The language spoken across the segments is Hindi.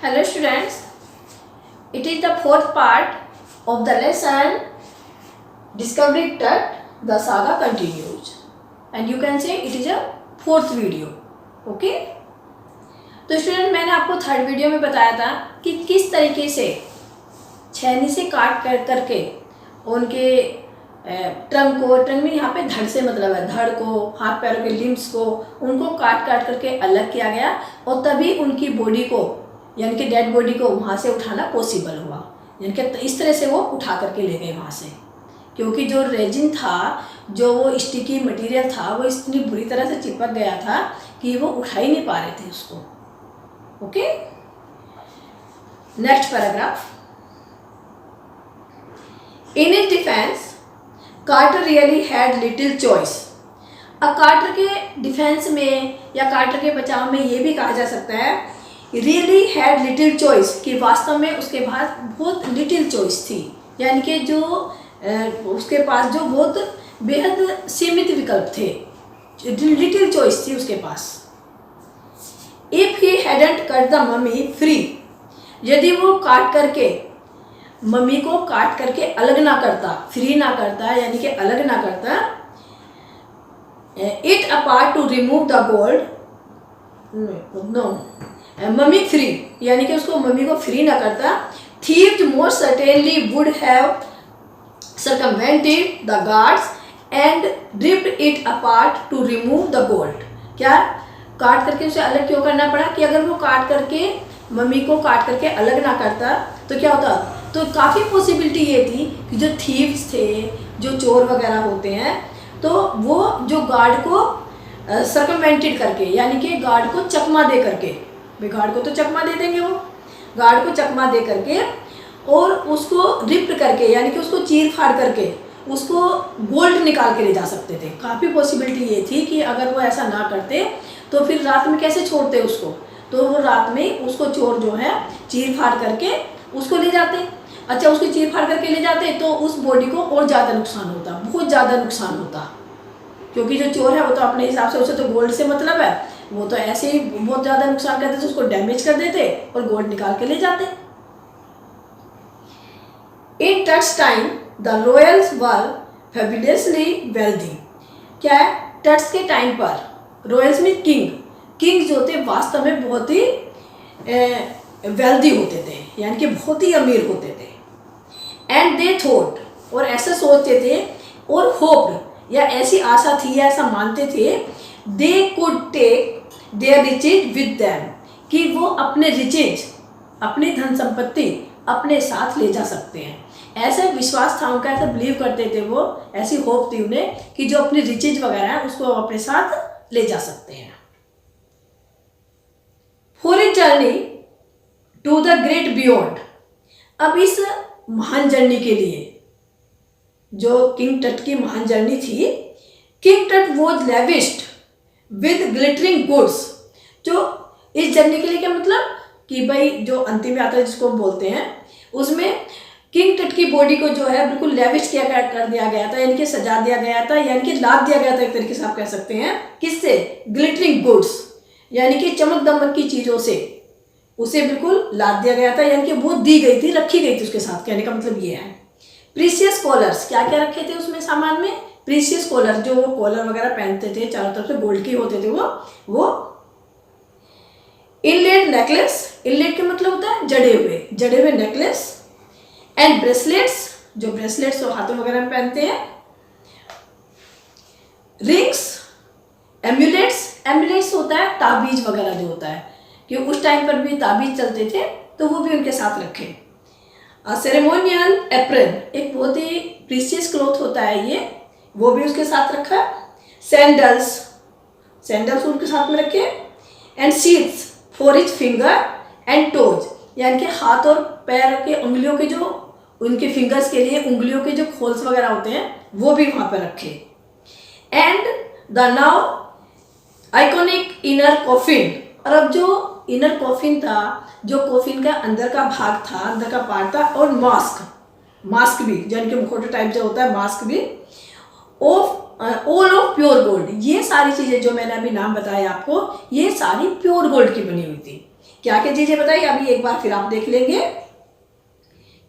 Hello students, it is the fourth part of the lesson Discovering Tat. The saga continues and you can say it is a fourth video. Okay? तो स्टूडेंट मैंने आपको थर्ड वीडियो में बताया था कि किस तरीके से छेनी से काट कर करके उनके ट्रंक में यहाँ पे धड़ से मतलब है धड़ को, हाथ पैरों के लिम्स को, उनको काट काट करके अलग किया गया और तभी उनकी बॉडी को यानी कि डेड बॉडी को वहाँ से उठाना पॉसिबल हुआ। यानी कि इस तरह से वो उठा करके ले गए वहाँ से, क्योंकि जो रेजिन था, जो वो स्टिकी मटेरियल था, वो इतनी बुरी तरह से चिपक गया था कि वो उठा ही नहीं पा रहे थे उसको। Okay, next paragraph. In his defence Carter really had little choice. अब कार्टर के डिफेंस में या कार्टर के बचाव में ये भी कहा जा सकता है रियली हैड लिटिल चॉइस, कि वास्तव में उसके पास बहुत लिटिल चॉइस थी, यानी कि जो उसके पास जो बहुत बेहद सीमित विकल्प थे, लिटिल चॉइस थी उसके पास। If he hadn't cut the mummy free, यदि वो काट करके मम्मी को काट करके अलग ना करता, फ्री ना करता यानी कि अलग ना करता, it apart to remove the gold, no mummy free यानी कि उसको मम्मी को फ्री ना करता, thieves most certainly would have circumvented the guards and ripped it apart to remove the gold। क्या काट करके उसे अलग क्यों करना पड़ा कि अगर वो काट करके मम्मी को काट करके अलग ना करता तो क्या होता, तो काफ़ी पॉसिबिलिटी ये थी कि जो थीव्स थे, जो चोर वगैरह होते हैं, तो वो जो गार्ड को सर्कमवेंटेड करके यानी कि गार्ड को चकमा दे करके, भाई गार्ड को तो चकमा दे देंगे, वो गार्ड को चकमा दे करके और उसको रिप्ट करके यानी कि उसको चीर फाड़ करके उसको गोल्ड निकाल के ले जा सकते थे। काफ़ी पॉसिबिलिटी ये थी कि अगर वो ऐसा ना करते तो फिर रात में कैसे छोड़ते उसको, तो वो रात में उसको चोर जो है चीर फाड़ करके उसको ले जाते। अच्छा, उसको चीर फाड़ करके ले जाते तो उस बॉडी को और ज़्यादा नुकसान होता, बहुत ज़्यादा नुकसान होता, क्योंकि जो चोर है वो तो अपने हिसाब से, उसे तो गोल्ड से मतलब है, वो तो ऐसे ही बहुत ज़्यादा नुकसान करते थे, उसको डैमेज कर देते और गोल्ड निकाल के ले जाते। In Tut's time, the royals were fabulously wealthy। क्या है, टट्स के टाइम पर रॉयल्स में किंग जो थे वास्तव में बहुत ही वेल्दी होते थे, यानी कि बहुत ही अमीर होते थे। एंड दे थॉट, और ऐसा सोचते थे और होप्ड या ऐसी आशा थी या ऐसा मानते थे, they could take their riches with them, कि वो अपने रिचेज, अपनी धन संपत्ति अपने साथ ले जा सकते हैं। ऐसा विश्वास था उनका, ऐसा बिलीव करते थे वो, ऐसी होप थी उन्हें कि जो अपनी रिचेज वगैरह है उसको अपने साथ ले जा सकते हैं। For a journey to the great beyond, अब इस महान जर्नी के लिए, जो किंग टट की महान जर्नी थी, किंग टट वॉज लेविश्ड विद ग्लिटरिंग गुड्स। जो इस जर्नी के लिए क्या मतलब कि भाई जो अंतिम यात्रा जिसको हम बोलते हैं, उसमें किंग टट की बॉडी को जो है बिल्कुल लेविश किया कर दिया गया था, यानी कि सजा दिया गया था, यानी कि लाद दिया गया था, एक तरीके से आप कह सकते हैं। किससे? ग्लिटरिंग गुड्स, यानी कि चमक दमक की चीज़ों से उसे बिल्कुल लाद दिया गया था, यानी कि वो दी गई थी, रखी गई थी उसके साथ, कहने का मतलब ये है। प्रीशियस कॉलर्स, क्या क्या रखे थे उसमें सामान में? प्रीशियस कॉलर, जो वो कॉलर वगैरह पहनते थे चारों तरफ से गोल्ड के होते थे वो इनलेट नेकलेस, इनलेट का मतलब होता है जड़े हुए नेकलेस, एंड ब्रेसलेट्स, जो ब्रेसलेट्स हाथों वगैरह में पहनते हैं, रिंग्स, एम्यूलेट्स होता है ताबीज वगैरह जो होता है, कि उस टाइम पर भी ताबीज चलते थे तो वो भी उनके साथ रखे। सेरेमोनियल एप्रन, एक बहुत ही प्रीशियस क्लॉथ होता है ये, वो भी उसके साथ रखा। सैंडल्स उनके साथ में रखे। And sheets for his finger and toes, यानी कि हाथ और पैर के उंगलियों के जो उनके फिंगर्स के लिए उंगलियों के जो खोल्स वगैरह होते हैं वो भी वहाँ पर रखे। And the now iconic inner coffin, और अब जो इनर कॉफिन था, जो कॉफिन का अंदर का भाग था, अंदर का पार्ट था, और मास्क भी, यानी कि मुखौटा टाइप जो होता है, मास्क भी, ऑल ऑफ प्योर गोल्ड। ये सारी चीज़ें जो मैंने अभी नाम बताया आपको, ये सारी प्योर गोल्ड की बनी हुई थी। क्या क्या चीज़ें बताई अभी एक बार फिर आप देख लेंगे।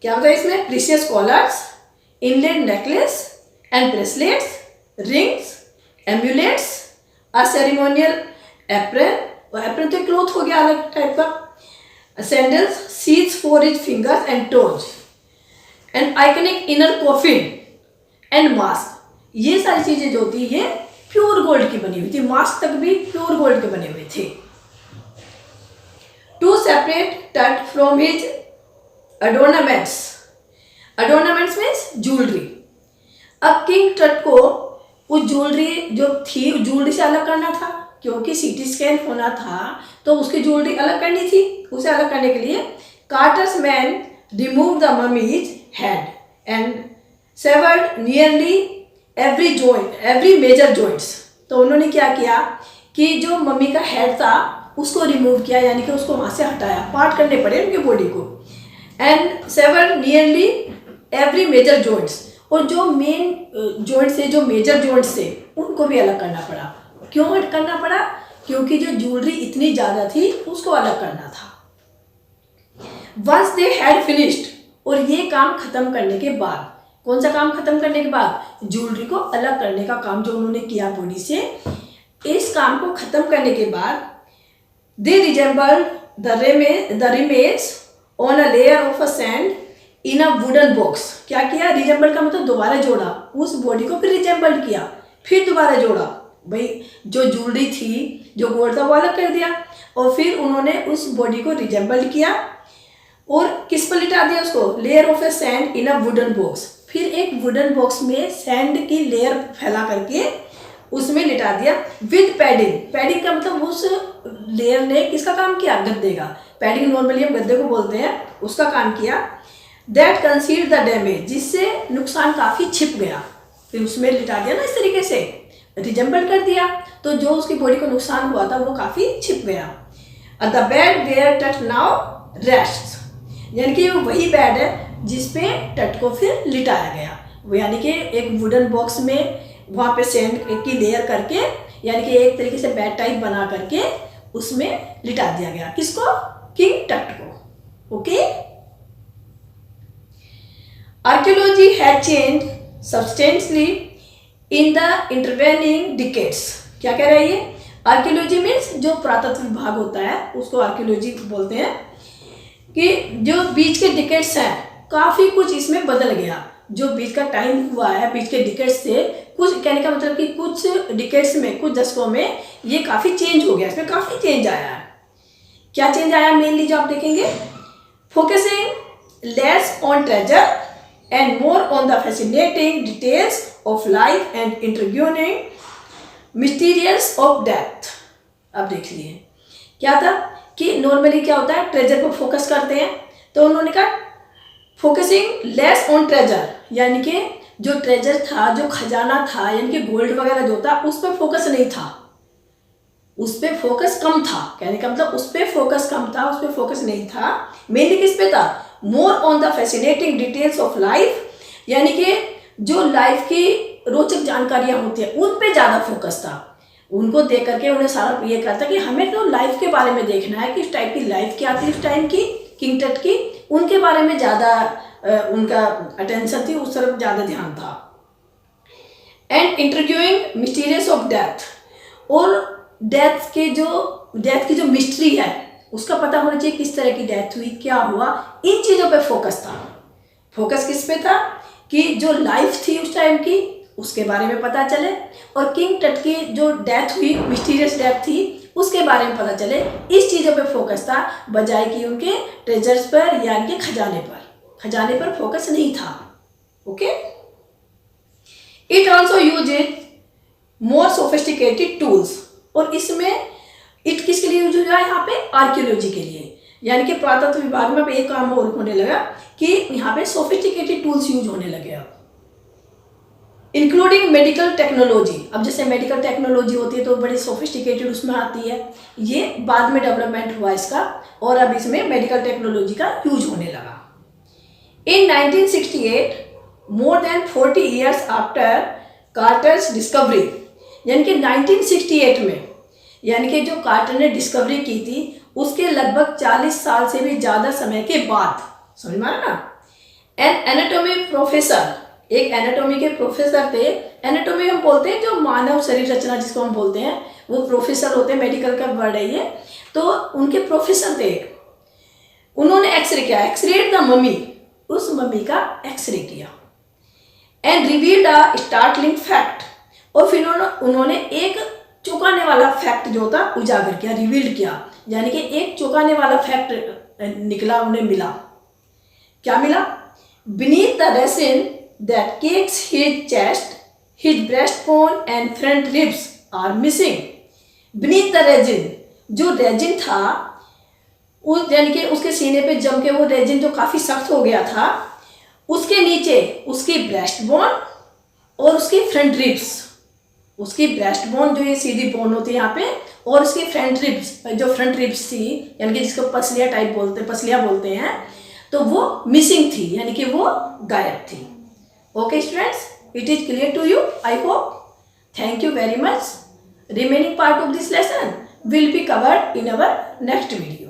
क्या बताया इसमें? Precious collars, inlaid necklace and bracelets, rings, amulets, a ceremonial apron, और एप्रन तो क्लोथ हो गया अलग टाइप का, sandals, sheaths for his fingers and toes, and iconic inner coffin and mask. ये सारी चीजें जो होती है प्योर गोल्ड की बनी हुई थी, मास्क तक भी प्योर गोल्ड के बने हुए थे। टू सेपरेट टट फ्रॉम हिज अडोर्नामेंट्स, अडोर्नामेंट्स मीन्स ज्वेलरी। अब किंग टट को उस ज्वेलरी जो थी ज्वेलरी से अलग करना था, क्योंकि सीटी स्कैन होना था तो उसकी ज्वेलरी अलग करनी थी। उसे अलग करने के लिए Carter's man remove the mummy's head and severed nearly every joint, every major joints. तो उन्होंने क्या किया कि जो मम्मी का हेड था उसको रिमूव किया, यानी कि उसको वहाँ से हटाया, पार्ट करने पड़े उनके बॉडी को। And severed nearly every major joints, और जो मेन जॉइंट्स थे, जो मेजर जॉइंट्स थे, उनको भी अलग करना पड़ा। क्यों हट करना पड़ा? क्योंकि जो ज्वेलरी इतनी ज़्यादा थी उसको अलग करना था। वंस दे हैड फिनिश्ड, और ये काम खत्म करने के बाद, कौन सा काम खत्म करने के बाद? ज्वेलरी को अलग करने का काम जो उन्होंने किया बॉडी से, इस काम को खत्म करने के बाद they resemble the remains on a layer of a sand in a wooden box. क्या किया? रिजेंबल का मतलब दोबारा जोड़ा, उस बॉडी को फिर रिजेंबल किया, फिर दोबारा जोड़ा। भाई जो ज्वेलरी थी, जो गोल्ड था, वो अलग कर दिया, और फिर उन्होंने उस बॉडी को रिजेंबल किया और किस पर लिटा दिया उसको? Layer of A sand in a wooden box. फिर एक वुडन बॉक्स में सैंड की लेयर फैला करके उसमें लिटा दिया विद पैडिंग। पैडिंग का मतलब उस लेयर ने किसका काम किया? गद्दे का। पैडिंग नॉर्मली हम गद्दे को बोलते हैं, उसका काम किया। दैट कंसील्ड द डैमेज, जिससे नुकसान काफ़ी छिप गया। फिर उसमें लिटा दिया ना इस तरीके से, रिजेंबल कर दिया, तो जो उसकी बॉडी को नुकसान हुआ था वो काफ़ी छिप गया। द बेड वेयर टट नाउ रेस्ट, यानी कि वही बेड है जिसपे टट को फिर लिटाया गया। वो यानी कि एक वुडन बॉक्स में वहाँ पे सैंड की लेयर करके, यानी कि एक तरीके से बेड टाइप बना करके उसमें लिटा दिया गया। किसको? किंग टट को। Okay. Archaeology has changed substantially in the intervening decades. क्या कह रहा है ये? आर्कियोलॉजी मीन्स जो पुरातत्व विभाग होता है उसको आर्कियोलॉजी बोलते हैं, कि जो बीच के डिकेड्स हैं काफ़ी कुछ इसमें बदल गया। जो बीच का टाइम हुआ है, बीच के डिकेड्स से कुछ, कहने का मतलब कि कुछ डिकेड्स में, कुछ दशकों में ये काफ़ी चेंज हो गया, इसमें काफ़ी चेंज आया है। क्या चेंज आया मेनली जो आप देखेंगे? Focusing less on treasure and more on the fascinating details of life and introducing mysterious of death. अब देख लिए क्या था कि नॉर्मली क्या होता है, ट्रेजर पर फोकस करते हैं, तो उन्होंने कहा फोकसिंग लेस ऑन ट्रेजर, यानी कि जो ट्रेजर था, जो खजाना था, यानी कि गोल्ड वगैरह जो था, उस पर फोकस नहीं था, उस पर फोकस कम था। कहने का मतलब उस पर फोकस कम था, उस पर फोकस नहीं था। मेनली किस पे था? More on the fascinating details of life, यानी कि जो लाइफ की रोचक जानकारियां होती हैं उन पे ज़्यादा फोकस था। उनको देख करके उन्हें सारा ये कहता कि हमें तो लाइफ के बारे में देखना है, किस टाइप की लाइफ क्या थी उस टाइम की, किंग टट की, उनके बारे में ज़्यादा उनका अटेंशन थी, उस तरफ ज़्यादा ध्यान था। And introducing mysterious of death, और डेथ की जो मिस्ट्री है उसका पता होना चाहिए, किस तरह की डेथ हुई, क्या हुआ, इन चीज़ों पे फोकस था। फोकस किस पे था? कि जो लाइफ थी उस टाइम की उसके बारे में पता चले, और किंग टट की जो डेथ हुई, मिस्टीरियस डेथ थी, उसके बारे में पता चले। इस चीज़ों पे फोकस था, बजाय कि उनके ट्रेजर्स पर या उनके खजाने पर फोकस नहीं था। Okay. It also use it more sophisticated tools, और इसमें इट किसके लिए यूज हुआ है यहाँ पे? आर्कियोलॉजी के लिए। यानी कि पुरातत्व विभाग में अब एक काम और होने लगा कि यहाँ पे सोफिस्टिकेटेड टूल्स यूज होने लगे अब, इंक्लूडिंग मेडिकल टेक्नोलॉजी। अब जैसे मेडिकल टेक्नोलॉजी होती है तो बड़ी सोफिस्टिकेटेड उसमें आती है, ये बाद में डेवलपमेंट हुआ इसका, और अब इसमें मेडिकल टेक्नोलॉजी का यूज होने लगा। इन 1968, more than 40 years after कार्टर्स discovery, यानी कि 1968 में, यानी कि जो कार्टर ने डिस्कवरी की थी उसके लगभग 40 साल से भी ज़्यादा समय के बाद, समझ में आया ना। एन एनाटॉमी प्रोफेसर, एक एनाटॉमी के प्रोफेसर थे। एनाटॉमी हम बोलते हैं जो मानव शरीर रचना जिसको हम बोलते हैं, वो प्रोफेसर होते हैं, मेडिकल का वर्ड है ये। तो उनके प्रोफेसर थे, उन्होंने एक्सरे किया, एक्सरे द मम्मी, उस मम्मी का एक्सरे किया। And revealed a startling fact, और फिर उन्होंने एक चौंकाने वाला फैक्ट जो था उजागर किया, रिवील्ड किया, यानी कि एक चौंकाने वाला फैक्ट निकला, उन्हें मिला। क्या मिला? Beneath the resin that cakes his chest, his breast bone and front ribs are missing. Beneath the resin, जो रेजिन था उस, यानी कि उसके सीने पे जम के वो रेजिन जो काफ़ी सख्त हो गया था, उसके नीचे उसकी ब्रेस्ट बोन और उसकी फ्रंट रिब्स, उसकी ब्रेस्ट बोन जो ये सीधी बोन होती है यहाँ पे, और उसकी फ्रंट रिब्स, जो फ्रंट रिब्स थी यानी कि जिसको पसलिया टाइप बोलते हैं, पसलियाँ बोलते हैं, तो वो मिसिंग थी, यानी कि वो गायब थी। Okay students, it is clear to you, I hope. Thank you very much. Remaining part of this lesson will be covered in our next video.